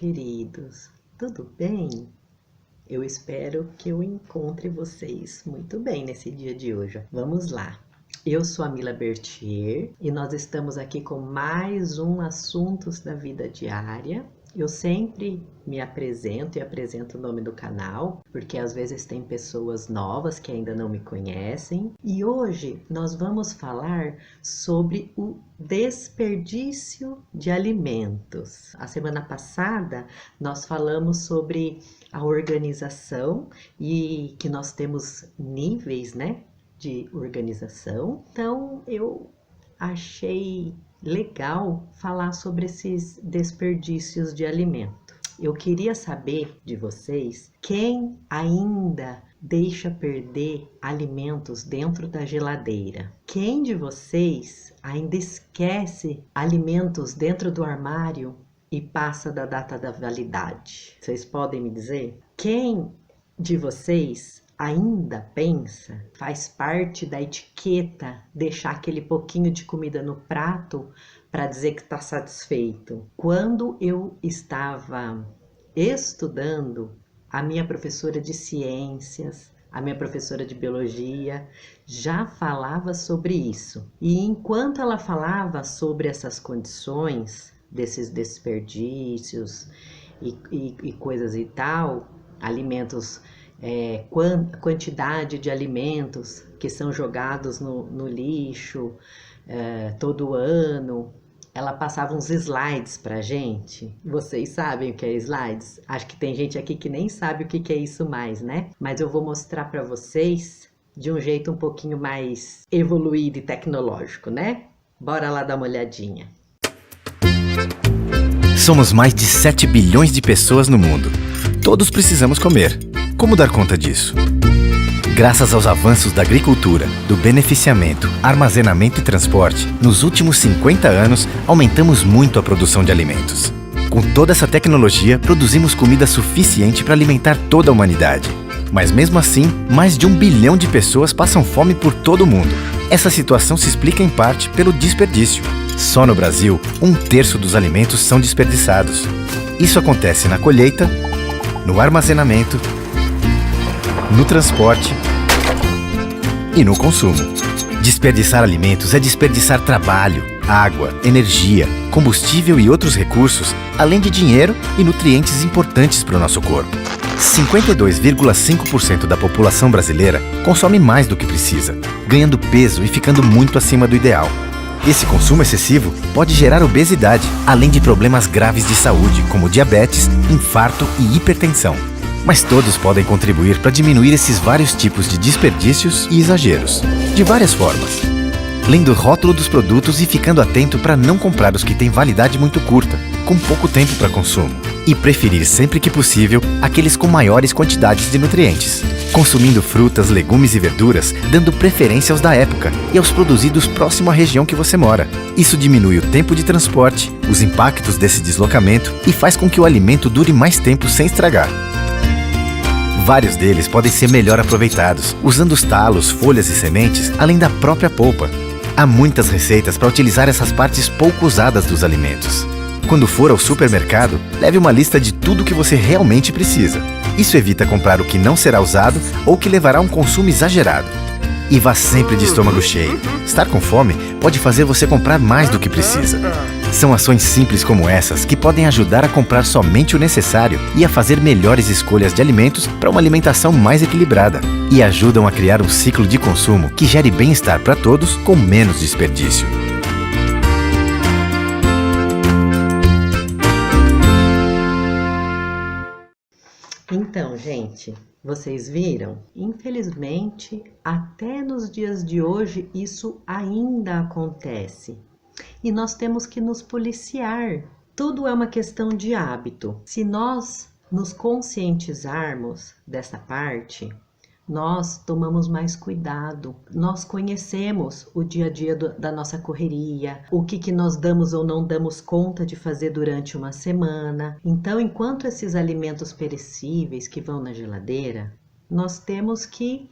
queridos, tudo bem? Eu espero que eu encontre vocês muito bem nesse dia de hoje. Vamos lá. Eu sou a Mila Bertier e nós estamos aqui com mais um Assuntos da Vida Diária. Eu sempre me apresento e apresento o nome do canal, porque às vezes tem pessoas novas que ainda não me conhecem. E hoje nós vamos falar sobre o desperdício de alimentos. A semana passada nós falamos sobre a organização e que nós temos níveis, né, de organização. Então eu achei legal falar sobre esses desperdícios de alimento. Eu queria saber de vocês quem ainda deixa perder alimentos dentro da geladeira. Quem de vocês ainda esquece alimentos dentro do armário e passa da data da validade? Vocês podem me dizer? Quem de vocês ainda pensa, faz parte da etiqueta, deixar aquele pouquinho de comida no prato para dizer que está satisfeito? Quando eu estava estudando, a minha professora de ciências, a minha professora de biologia já falava sobre isso. E enquanto ela falava sobre essas condições, desses desperdícios e coisas e tal, alimentos, quantidade de alimentos que são jogados no lixo todo ano, ela passava uns slides pra gente. Vocês sabem o que é slides? Acho que tem gente aqui que nem sabe o que é isso mais, né? Mas eu vou mostrar para vocês de um jeito um pouquinho mais evoluído e tecnológico, né? Bora lá dar uma olhadinha. Somos mais de 7 bilhões de pessoas no mundo. Todos precisamos comer. Como dar conta disso? Graças aos avanços da agricultura, do beneficiamento, armazenamento e transporte, nos últimos 50 anos, aumentamos muito a produção de alimentos. Com toda essa tecnologia, produzimos comida suficiente para alimentar toda a humanidade. Mas mesmo assim, mais de 1 bilhão de pessoas passam fome por todo o mundo. Essa situação se explica em parte pelo desperdício. Só no Brasil, 1/3 dos alimentos são desperdiçados. Isso acontece na colheita, no armazenamento, no transporte e no consumo. Desperdiçar alimentos é desperdiçar trabalho, água, energia, combustível e outros recursos, além de dinheiro e nutrientes importantes para o nosso corpo. 52,5% da população brasileira consome mais do que precisa, ganhando peso e ficando muito acima do ideal. Esse consumo excessivo pode gerar obesidade, além de problemas graves de saúde, como diabetes, infarto e hipertensão. Mas todos podem contribuir para diminuir esses vários tipos de desperdícios e exageros, de várias formas. Lendo o rótulo dos produtos e ficando atento para não comprar os que têm validade muito curta, com pouco tempo para consumo. E preferir sempre que possível aqueles com maiores quantidades de nutrientes. Consumindo frutas, legumes e verduras, dando preferência aos da época e aos produzidos próximo à região que você mora. Isso diminui o tempo de transporte, os impactos desse deslocamento e faz com que o alimento dure mais tempo sem estragar. Vários deles podem ser melhor aproveitados, usando os talos, folhas e sementes, além da própria polpa. Há muitas receitas para utilizar essas partes pouco usadas dos alimentos. Quando for ao supermercado, leve uma lista de tudo que você realmente precisa. Isso evita comprar o que não será usado ou que levará a um consumo exagerado. E vá sempre de estômago cheio. Estar com fome pode fazer você comprar mais do que precisa. São ações simples como essas que podem ajudar a comprar somente o necessário e a fazer melhores escolhas de alimentos para uma alimentação mais equilibrada. E ajudam a criar um ciclo de consumo que gere bem-estar para todos com menos desperdício. Então, gente, vocês viram? Infelizmente, até nos dias de hoje, isso ainda acontece. E nós temos que nos policiar. Tudo é uma questão de hábito. Se nós nos conscientizarmos dessa parte, nós tomamos mais cuidado, nós conhecemos o dia a dia da nossa correria, o que nós damos ou não damos conta de fazer durante uma semana. Então, enquanto esses alimentos perecíveis que vão na geladeira, nós temos que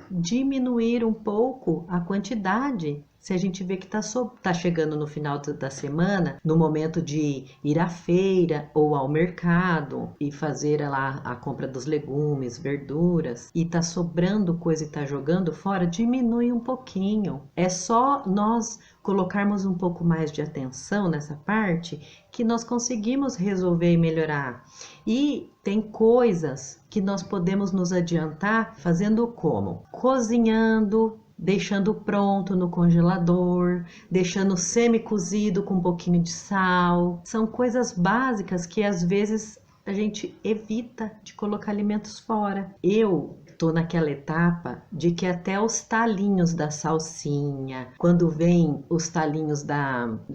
diminuir um pouco a quantidade Se a gente vê que tá chegando no final da semana, no momento de ir à feira ou ao mercado e fazer lá a compra dos legumes, verduras, e tá sobrando coisa e tá jogando fora, diminui um pouquinho. É só nós colocarmos um pouco mais de atenção nessa parte que nós conseguimos resolver e melhorar. E tem coisas que nós podemos nos adiantar fazendo como? Cozinhando, deixando pronto no congelador, deixando semi-cozido com um pouquinho de sal. São coisas básicas que às vezes a gente evita de colocar alimentos fora. Eu tô naquela etapa de que até os talinhos da salsinha, quando vem os talinhos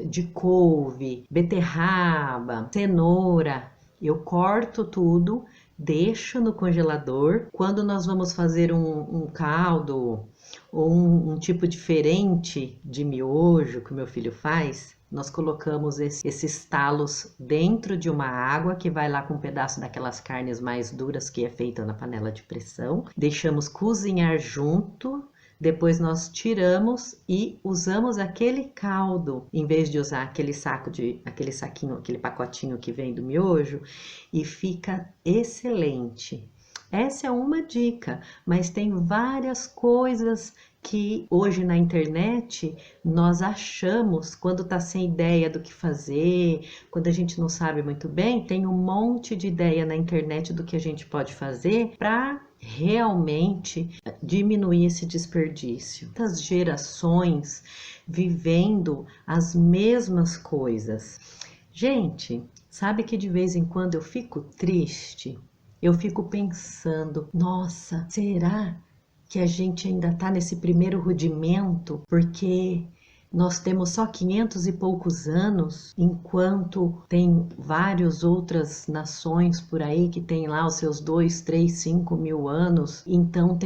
de couve, beterraba, cenoura, eu corto tudo, deixo no congelador. Quando nós vamos fazer um caldo ou um tipo diferente de miojo que o meu filho faz, nós colocamos esses talos dentro de uma água que vai lá com um pedaço daquelas carnes mais duras que é feita na panela de pressão. Deixamos cozinhar junto, depois nós tiramos e usamos aquele caldo, em vez de usar aquele saquinho, aquele pacotinho que vem do miojo, e fica excelente. Essa é uma dica, mas tem várias coisas que hoje na internet nós achamos quando tá sem ideia do que fazer, quando a gente não sabe muito bem, tem um monte de ideia na internet do que a gente pode fazer para realmente diminuir esse desperdício. Muitas gerações vivendo as mesmas coisas. Gente, sabe que de vez em quando eu fico triste? Eu fico pensando, nossa, será que a gente ainda está nesse primeiro rudimento? Porque nós temos só 500 e poucos anos, enquanto tem várias outras nações por aí que tem lá os seus 2, 3, 5 mil anos. Então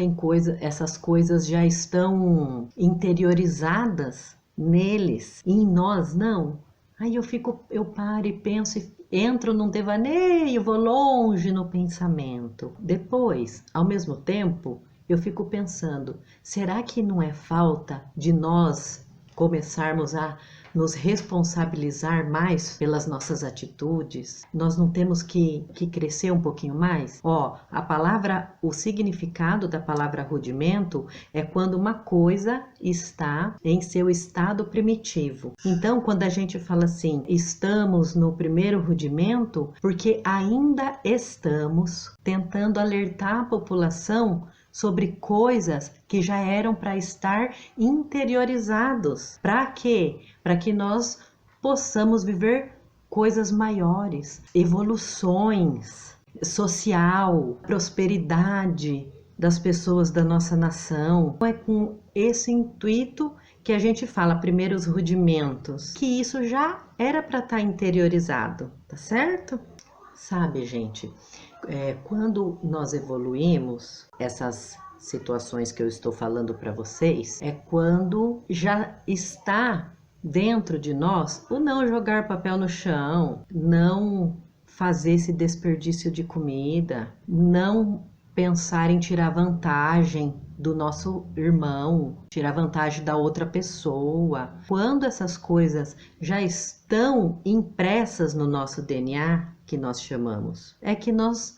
essas coisas já estão interiorizadas neles e em nós não. Aí eu paro e penso e entro num devaneio, vou longe no pensamento. Depois, ao mesmo tempo, eu fico pensando, será que não é falta de nós começarmos a nos responsabilizar mais pelas nossas atitudes? Nós não temos que crescer um pouquinho mais? O significado da palavra rudimento é quando uma coisa está em seu estado primitivo. Então, quando a gente fala assim, estamos no primeiro rudimento, porque ainda estamos tentando alertar a população sobre coisas que já eram para estar interiorizados. Para quê? Para que nós possamos viver coisas maiores, evoluções social, prosperidade das pessoas da nossa nação. É com esse intuito que a gente fala primeiro os rudimentos, que isso já era para estar interiorizado, tá certo? Sabe, gente, quando nós evoluímos, essas situações que eu estou falando para vocês, é quando já está dentro de nós o não jogar papel no chão, não fazer esse desperdício de comida, não pensar em tirar vantagem do nosso irmão, tirar vantagem da outra pessoa. Quando essas coisas já estão impressas no nosso DNA, que nós chamamos, é que nós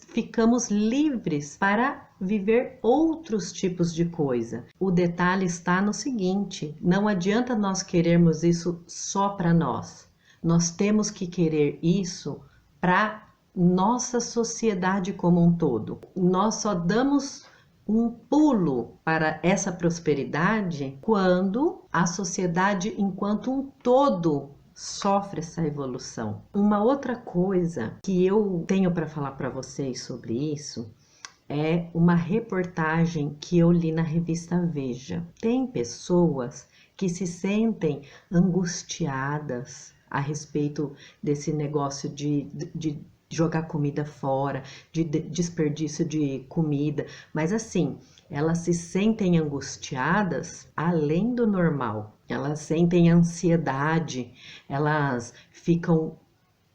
ficamos livres para viver outros tipos de coisa. O detalhe está no seguinte, não adianta nós querermos isso só para nós. Nós temos que querer isso para nossa sociedade como um todo. Nós só damos um pulo para essa prosperidade quando a sociedade enquanto um todo sofre essa evolução. Uma outra coisa que eu tenho para falar para vocês sobre isso é uma reportagem que eu li na revista Veja. Tem pessoas que se sentem angustiadas a respeito desse negócio de jogar comida fora, de desperdício de comida, mas assim, elas se sentem angustiadas além do normal. Elas sentem ansiedade, elas ficam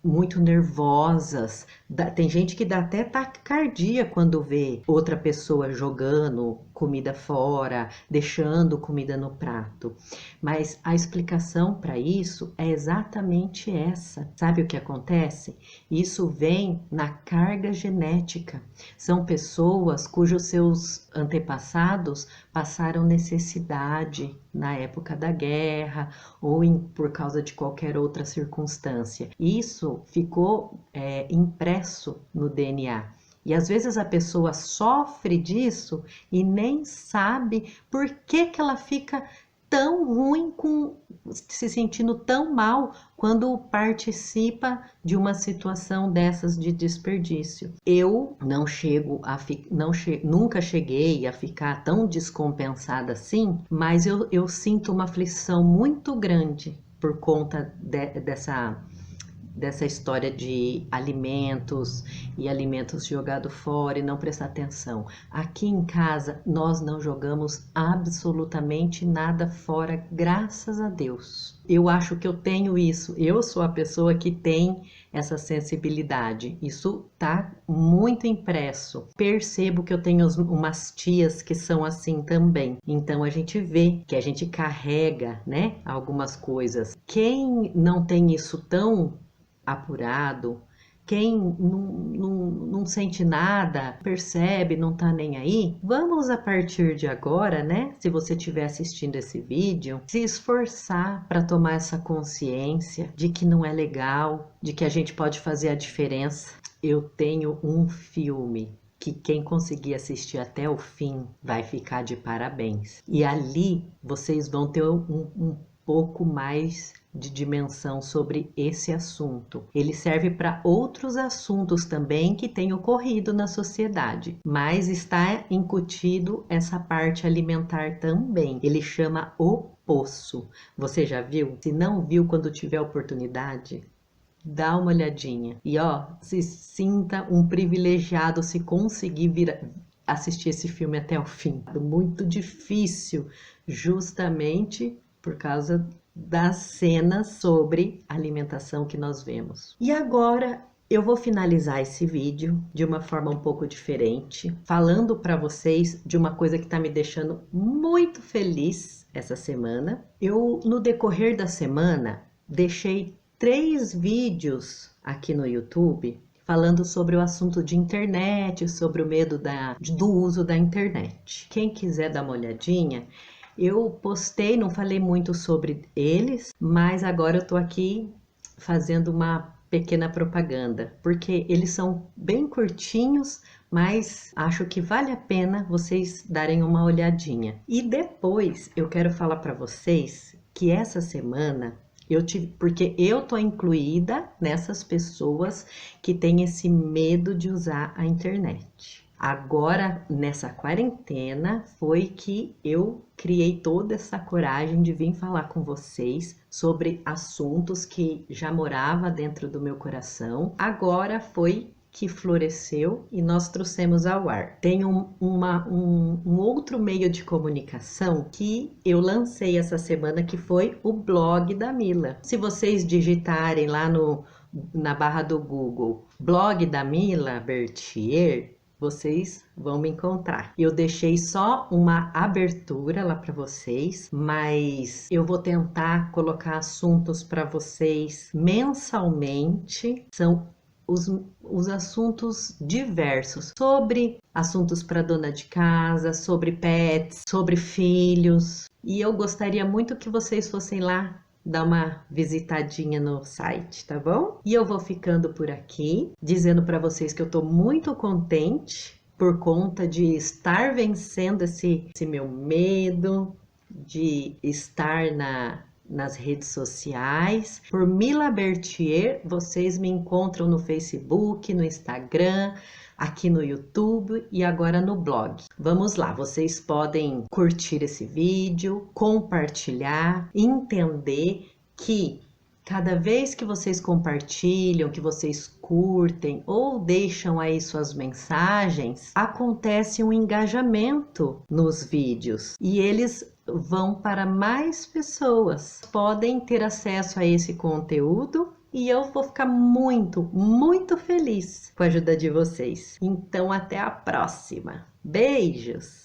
muito nervosas. Tem gente que dá até taquicardia quando vê outra pessoa jogando comida fora, deixando comida no prato. Mas a explicação para isso é exatamente essa. Sabe o que acontece? Isso vem na carga genética. São pessoas cujos seus antepassados passaram necessidade na época da guerra ou por causa de qualquer outra circunstância. Isso ficou impresso no DNA. E às vezes a pessoa sofre disso e nem sabe por que ela fica tão ruim, se sentindo tão mal quando participa de uma situação dessas de desperdício. Eu nunca cheguei a ficar tão descompensada assim, mas eu sinto uma aflição muito grande por conta dessa história de alimentos e alimentos jogados fora e não prestar atenção. Aqui em casa nós não jogamos absolutamente nada fora, graças a Deus. Eu acho que eu tenho isso. Eu sou a pessoa que tem essa sensibilidade. Isso tá muito impresso. Percebo que eu tenho umas tias que são assim também. Então a gente vê que a gente carrega, né, algumas coisas. Quem não tem isso tão apurado, quem não sente nada, percebe, não tá nem aí, vamos a partir de agora, né? Se você estiver assistindo esse vídeo, se esforçar para tomar essa consciência de que não é legal, de que a gente pode fazer a diferença. Eu tenho um filme que quem conseguir assistir até o fim vai ficar de parabéns. E ali vocês vão ter um pouco mais de dimensão sobre esse assunto. Ele serve para outros assuntos também que têm ocorrido na sociedade, mas está incutido essa parte alimentar também. Ele chama O Poço. Você já viu? Se não viu, quando tiver oportunidade, dá uma olhadinha. E se sinta um privilegiado se conseguir assistir esse filme até o fim. Muito difícil, justamente por causa das cenas sobre alimentação que nós vemos. E agora eu vou finalizar esse vídeo de uma forma um pouco diferente, falando para vocês de uma coisa que está me deixando muito feliz essa semana. Eu, no decorrer da semana, deixei 3 vídeos aqui no YouTube falando sobre o assunto de internet, sobre o medo do uso da internet. Quem quiser dar uma olhadinha, eu postei, não falei muito sobre eles, mas agora eu tô aqui fazendo uma pequena propaganda, porque eles são bem curtinhos, mas acho que vale a pena vocês darem uma olhadinha. E depois eu quero falar para vocês que essa semana porque eu tô incluída nessas pessoas que têm esse medo de usar a internet. Agora, nessa quarentena, foi que eu criei toda essa coragem de vir falar com vocês sobre assuntos que já morava dentro do meu coração. Agora foi que floresceu e nós trouxemos ao ar. Tem um outro meio de comunicação que eu lancei essa semana, que foi o blog da Mila. Se vocês digitarem lá na barra do Google, blog da Mila Bertier, vocês vão me encontrar. Eu deixei só uma abertura lá para vocês, mas eu vou tentar colocar assuntos para vocês mensalmente. São os assuntos diversos, sobre assuntos para dona de casa, sobre pets, sobre filhos. E eu gostaria muito que vocês fossem lá dar uma visitadinha no site, tá bom? E eu vou ficando por aqui, dizendo para vocês que eu tô muito contente por conta de estar vencendo esse meu medo, de estar nas redes sociais. Por Mila Bertier, vocês me encontram no Facebook, no Instagram, aqui no YouTube e agora no blog. Vamos lá, vocês podem curtir esse vídeo, compartilhar, entender que cada vez que vocês compartilham, que vocês curtem ou deixam aí suas mensagens, acontece um engajamento nos vídeos e eles vão para mais pessoas, podem ter acesso a esse conteúdo e eu vou ficar muito, muito feliz com a ajuda de vocês. Então, até a próxima. Beijos!